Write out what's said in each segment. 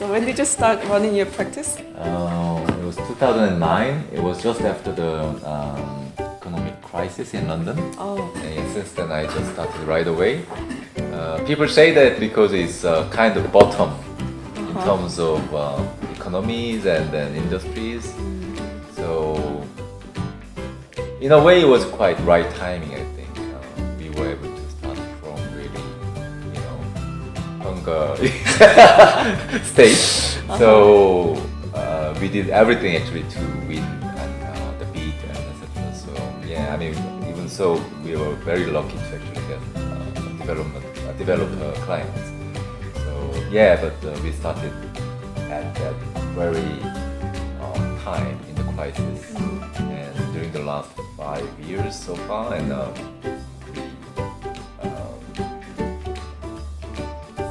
So when did you start running your practice? It was 2009. It was just after the economic crisis in London. Oh, And since then, I just started right away. People say that because it's kind of bottom in terms of economies and then industries. So, in a way, it was quite right timing. I think we were able to start from really, hunger stage. So we did everything actually to win and the beat and etc. So yeah, I mean, even so, we were very lucky to actually get develop clients. So yeah, but we started at that very time in the crisis, and during the last 5 years so far, and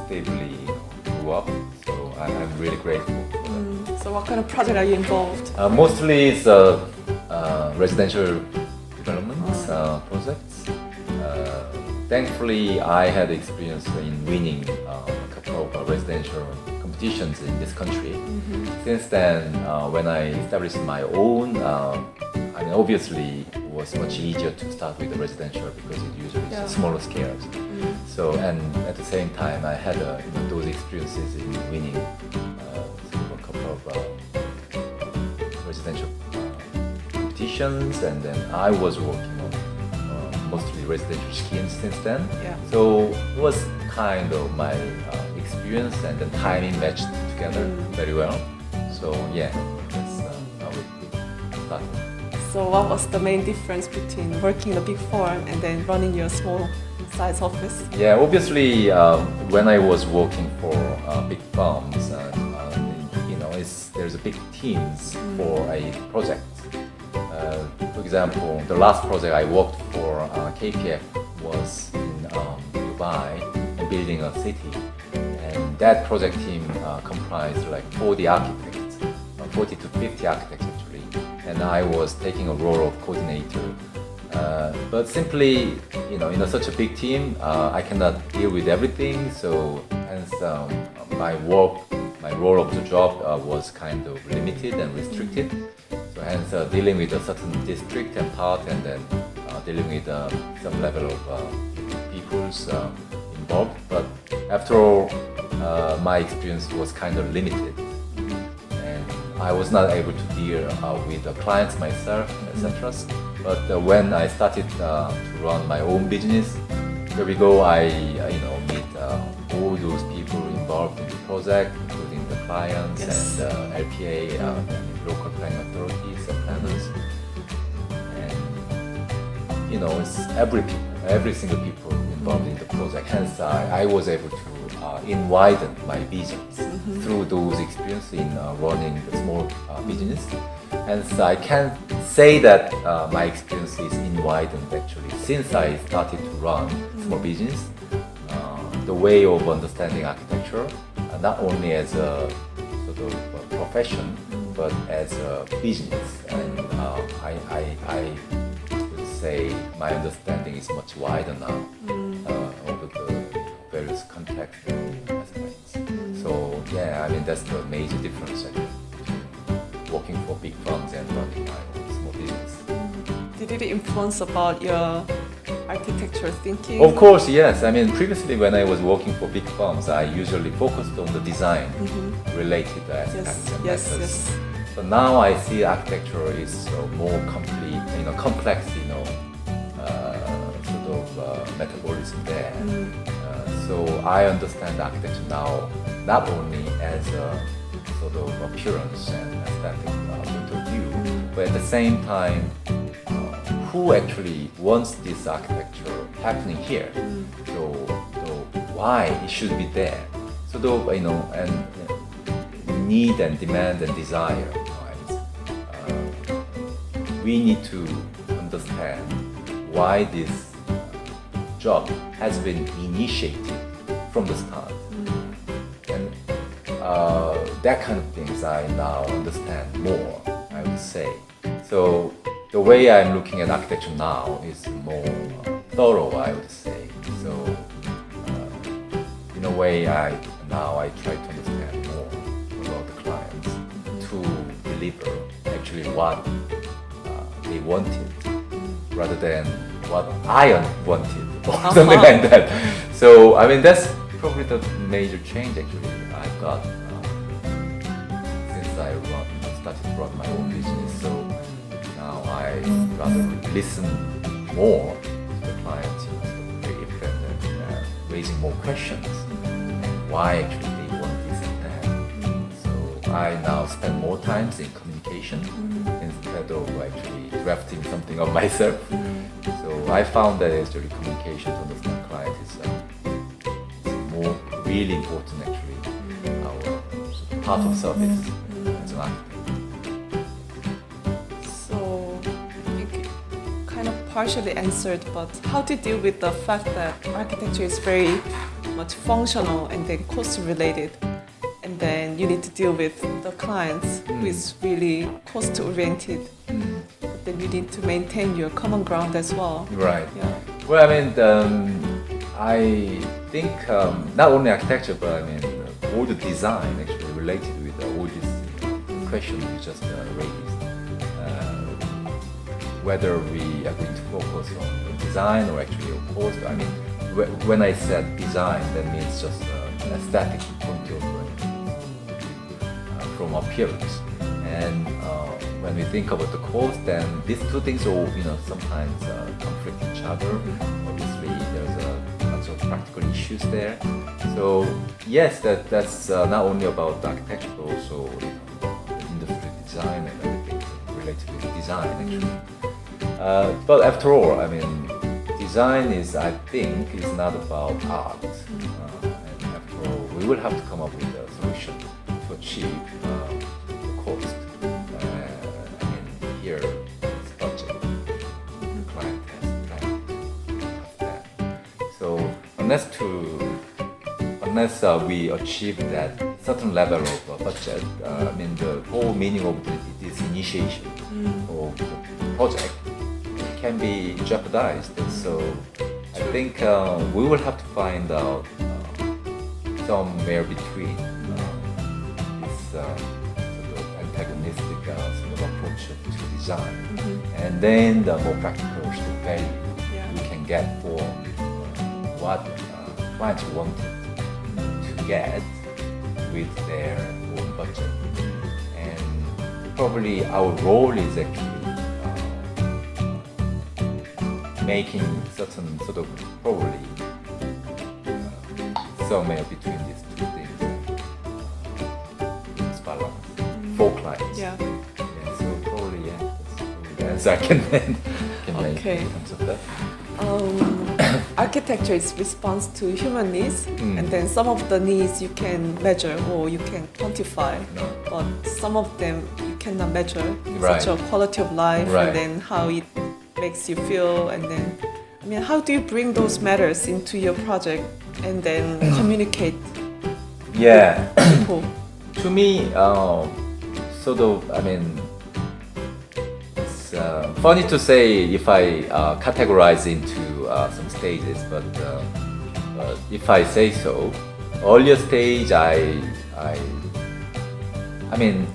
stably grew up. So I'm really grateful for that. so what kind of project are you involved? Mostly it's residential development projects. Thankfully, I had experience in winning a couple of residential competitions in this country. Since then, when I established my own, I mean, obviously it was much easier to start with the residential because it usually is smaller scales. So, and at the same time, I had those experiences in winning sort of a couple of residential competitions, and then I was working on mostly residential schemes since then. Yeah. So it was kind of my experience, and the timing matched together very well. So yeah, that's how it started. So what was the main difference between working in a big firm and then running your small size office? Yeah, obviously, when I was working for big firms, there's a big teams for a project. For example, the last project I worked for KPF was in Dubai and building a city, and that project team comprised like 40 architects, 40 to 50 architects actually, and I was taking a role of coordinator. But simply, in such a big team, I cannot deal with everything. So hence, my role of the job was kind of limited and restricted. So hence, dealing with a certain district and part, and then dealing with some level of people's involved. But after all, my experience was kind of limited, and I was not able to deal with the clients myself, etc. But when I started to run my own business, here we go. I meet all those people involved in the project, including the clients and LPA, local planning authorities and planners, and it's every single people involved in the project. Hence, I was able to widen my visions through those experiences in running the small business. Hence, I can say that my experience is widened actually since I started to run small business. The way of understanding architecture, not only as a sort of a profession, but as a business. And I would say my understanding is much wider now over the various contexts and aspects. So yeah, I mean that's the major difference I think between working for big firms and running my own small business. Did it influence about your architectural thinking? Of course, yes. I mean, previously when I was working for big firms, I usually focused on the design related aspects and methods. Yes. But now I see architecture is more complete, complex, sort of metabolism there. So I understand architecture now not only as a sort of appearance and aesthetic point of view, but at the same time, who actually wants this architecture happening here? So why it should be there? So and need and demand and desire wise, we need to understand why this job has been initiated from the start, and that kind of things I now understand more, I would say. So the way I'm looking at architecture now is more thorough, I would say. So in a way, I try to understand more deliver actually what they wanted rather than what I wanted or something like that. So I mean that's probably the major change actually I got since I started to run my own business. So now I rather listen more to the clients, if they're raising more questions and why actually they want this and that. So I now spend more time in communication instead of actually drafting something of myself. So I found that actually communication to understand client is more really important actually. Our part of service as an architect. So you kind of partially answered, but how to deal with the fact that architecture is very much functional and then cost related, and then you need to deal with the clients who is really cost oriented. But then you need to maintain your common ground as well. Right. Yeah. Well, I mean, I think not only architecture, but I mean, all the design actually related with all these questions you just raised. Whether we are going to focus on design or actually on cost. I mean, when I said design, that means just an aesthetic point of view from appearance. And when we think about the cost, then these two things all sometimes conflict each other. Obviously, there's lots of practical issues there. So yes, that's not only about the architecture, but also industry design and everything related with design actually. But after all, I mean, design is, I think, is not about art. And after all, we will have to come up with a solution to achieve the cost. I mean, here it's budget. The client has that. So unless we achieve that certain level of budget, I mean, the whole meaning of this initiation of the project can be jeopardized. So I think we will have to find out somewhere between this sort of antagonistic sort of approach to design and then the more practical value we can get for what clients wanted to get with their own budget. And probably our role is actually making certain sort of probably somewhere between these two things, it's balance for clients. Yeah. So probably that's probably the answer I can make Okay. in terms of that. Architecture is response to human needs, and then some of the needs you can measure or you can quantify, but some of them you cannot measure, such as quality of life and then how it makes you feel, and then I mean, how do you bring those matters into your project and then communicate Yeah. with people? To me, sort of, I mean, it's funny to say if I categorize into some stages, but if I say so, earlier stage, I mean,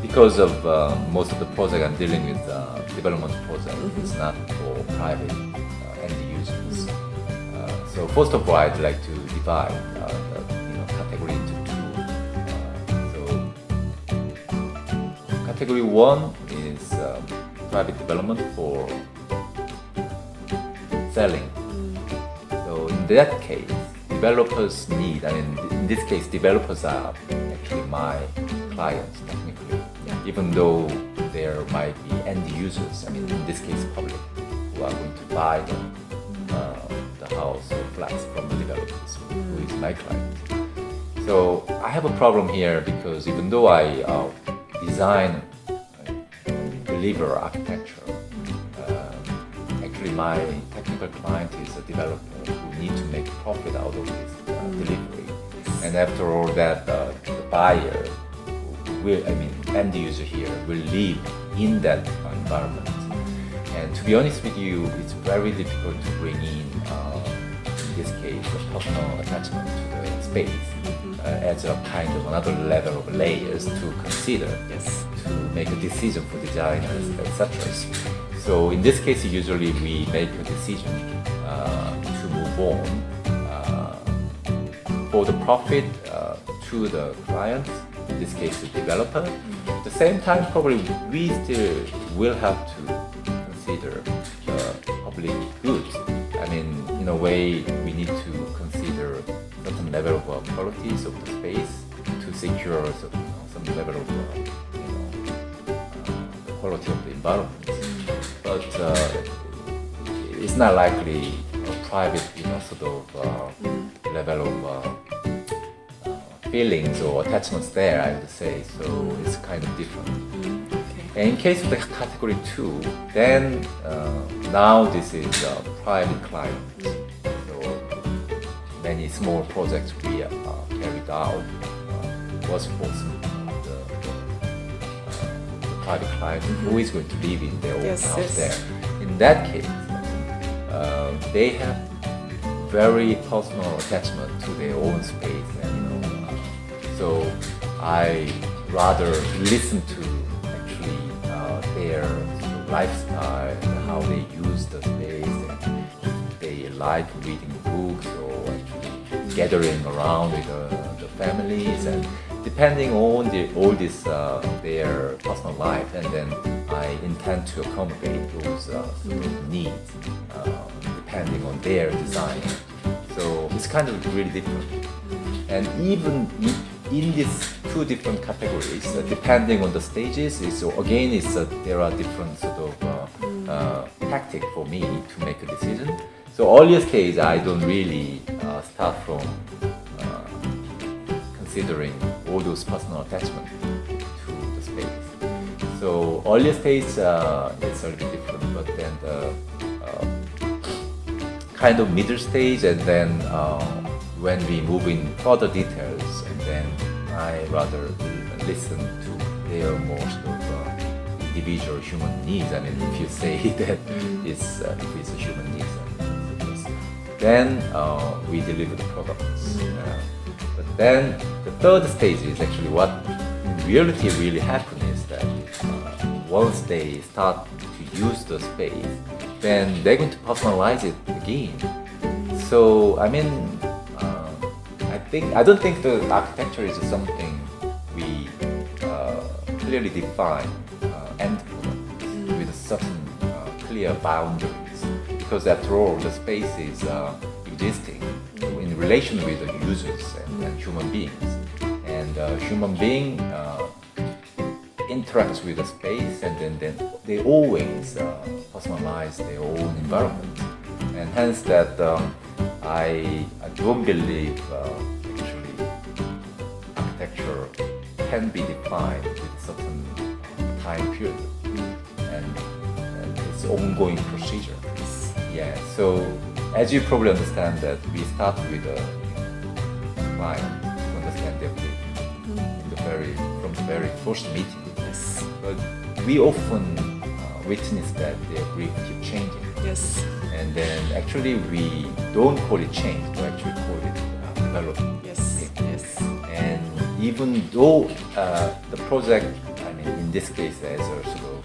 because of most of the project I'm dealing with, development project, it's not for private end users. So first of all, I'd like to divide the category into two. So category one is private development for selling. So in that case, developers need, I mean, in this case, developers are actually my clients technically, even though there might be end users, I mean, in this case, public, who are going to buy the house or flats from the developers, who is my client. So I have a problem here because even though I design, deliver architecture, actually my technical client is a developer who need to make profit out of this delivery. And after all that, the buyer will, I mean, end user here will live in that environment. And to be honest with you, it's very difficult to bring in this case, a personal attachment to the space. adds a kind of another level of layers to consider Yes. to make a decision for designers, etc. So in this case, usually we make a decision to move on for the profit to the client, in this case the developer. At the same time, probably we still will have to consider the public goods. I mean, in a way, we need to consider certain level of qualities of the space to secure some level of quality of the environment. But it's not likely a private, sort of level of feelings or attachments there, I would say. So it's kind of different. Okay. In case of the category 2, then now this is a private client. So many small projects we carried out was for the private client who is going to live in their own Yes, house yes. there. In that case, they have very personal attachment to their own space, and so I rather listen to actually their lifestyle, how they use the space, and if they like reading books or actually gathering around with the families, and depending on all this their personal life, and then I intend to accommodate those sort of needs depending on their design. So it's kind of really different. And even in these two different categories, depending on the stages, there are different sort of tactic for me to make a decision. So earlier stage, I don't really start from considering all those personal attachment to the space. So earlier stage is a little bit different, but then the kind of middle stage, and then when we move in further details, and then I rather listen to their more sort of individual human needs. I mean, if you say that it's a human needs, then we deliver the products. But then the third stage is actually what in reality really happens is that once they start to use the space, then they're going to personalize it again. So I mean, I don't think the architecture is something we clearly define end product with certain clear boundaries, because after all, the space is existing in relation with the users and human beings, and human being interacts with the space, and then they always personalize their own environment, and hence that I don't believe actually architecture can be defined with certain time period, and it's ongoing procedure. Yeah. So as you probably understand that we start with a client to understand their belief from the very first meeting. Yes. But we often witness that their brief keep changing. Yes. And then actually we don't call it change, we actually call it development. Yes. Yes. And even though the project, I mean, in this case, there's a sort of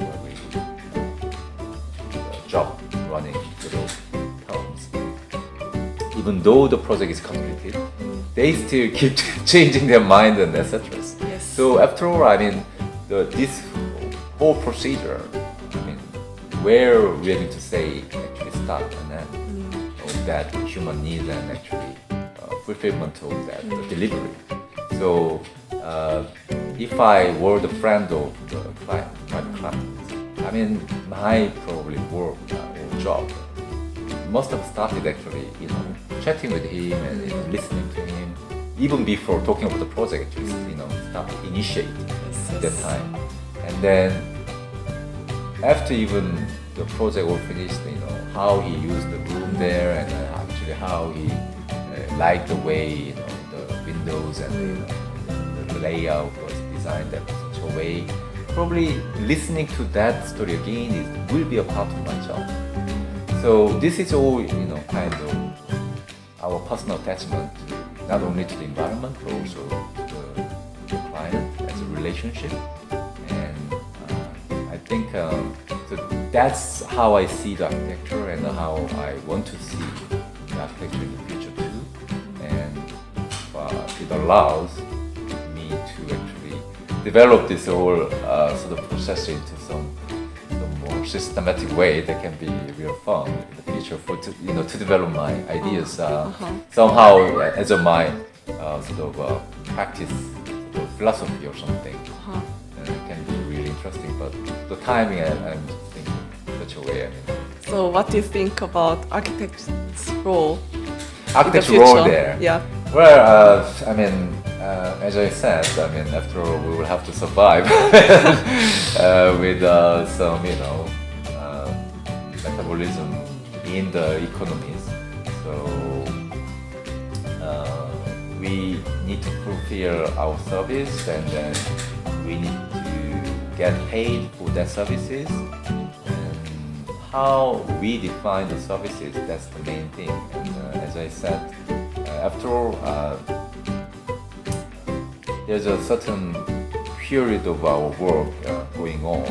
job running sort of terms. Even though the project is completed, they still keep changing their mind and etc. Yes. So after all, I mean, this whole procedure, I mean, where we're going to say actually start and end of that human needs and actually fulfillment of that delivery. So if I were the friend of the private client, I mean, my probably work or job must have started actually, chatting with him and listening to him, even before talking about the project, actually, start initiating at that time. And then after even the project all finished, how he used the room there, and actually how he liked the way, the windows and the layout was designed in such a way. Probably listening to that story again will be a part of my job. So this is all, kind of our personal attachment to not only to the environment but also to the client as a relationship. And I think so that's how I see the architecture and how I want to see the architecture in the future too. And it allows me to actually develop this whole sort of process into some more systematic way that can be real fun in the future to develop my ideas somehow as a my practice sort of philosophy or something. And it can be really interesting, but the timing I'm thinking such a way. So what do you think about architect's role? Architect's in the future? role there. Yeah. Well, as I said, after all, we will have to survive with some, metabolism in the economies. So we need to fulfill our service, and then we need to get paid for that services. And how we define the services, that's the main thing. And as I said, after all, there's a certain period of our work going on,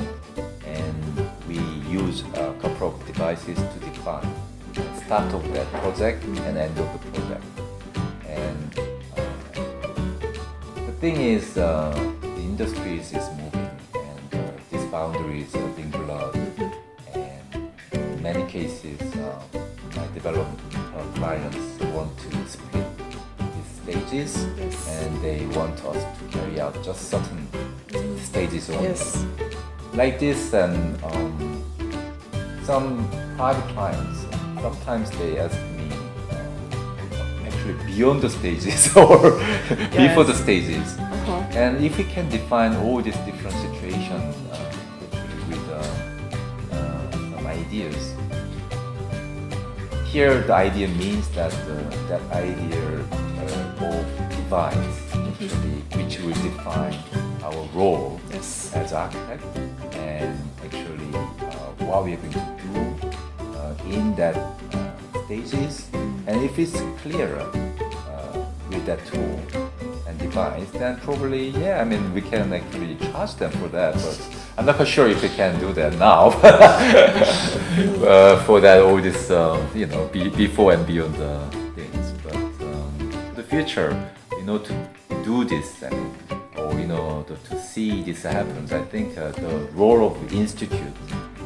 and we use a couple of devices to define start of that project and end of the project. And the thing is, the industry is moving, and these boundaries are being blurred. And in many cases, my development clients want to split stages, Yes. and they want us to carry out just certain stages only. Yes. Like this, and some private clients, sometimes they ask me actually beyond the stages or before the stages. And if we can define all these different situations with some ideas, here the idea means that that idea of device actually, which will define our role Yes. as architect, and actually what we are going to do in that stages. And if it's clearer with that tool and device, then probably we can actually charge them for that. But I'm not quite sure if we can do that now. For that, all this before and beyond things. But the future, to do this or to see this happens, I think the role of the institute,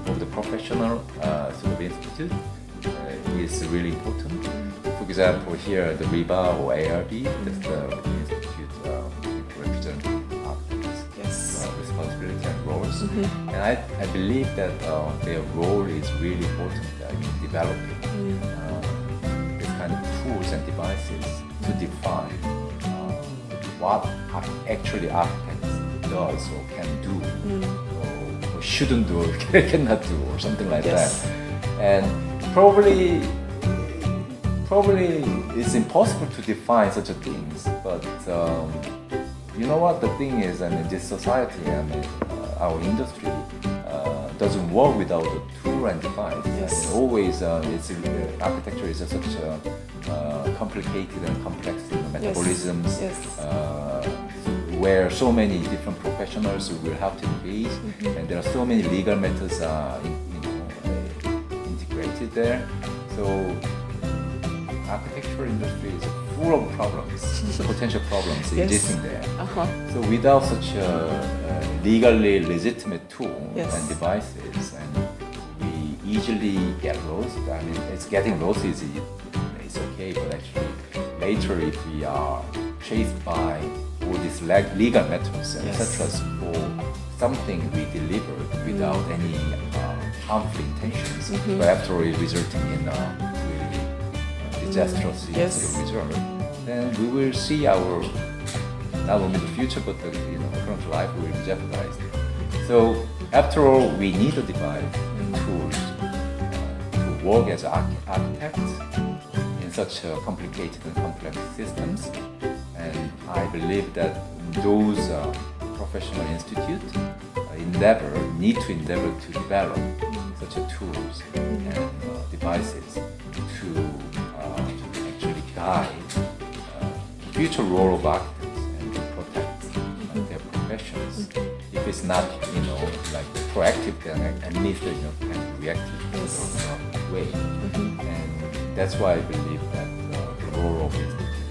of the professional sort of institute, is really important. For example, here the RIBA or ARB, that's the institute representing architects' Yes. responsibility and roles. And I believe that their role is really important in developing this kind of tools and devices to define what actually architects does or can do, or shouldn't do, or cannot do, or something like Yes. that. And probably it's impossible to define such a things. But you know what the thing is? This society, our industry doesn't work without a tool and device. Yes. Always, architecture is such a complicated and complex metabolisms, Yes. where so many different professionals will have to engage, and there are so many legal methods integrated there. So architectural industry is full of problems, potential problems Yes. existing there. Uh-huh. So without such a legally legitimate tool Yes. and devices, and we easily get lost. It's getting lost easy. It's okay, but actually later, if we are chased by all these legal methods and Yes. etc. for something we delivered without any harmful intentions, but after all resulting in really disastrous Yes. result, then we will see our not only the future but the current life will be jeopardized. So after all, we need a device and tools to work as architects in such complicated and complex systems. And I believe that those professional institutes need to endeavor to develop such a tools and devices to actually guide future role of architects and to protect their professions. If it's not, like proactive, then at least, kind of reactive way. And that's why I believe that the role of institute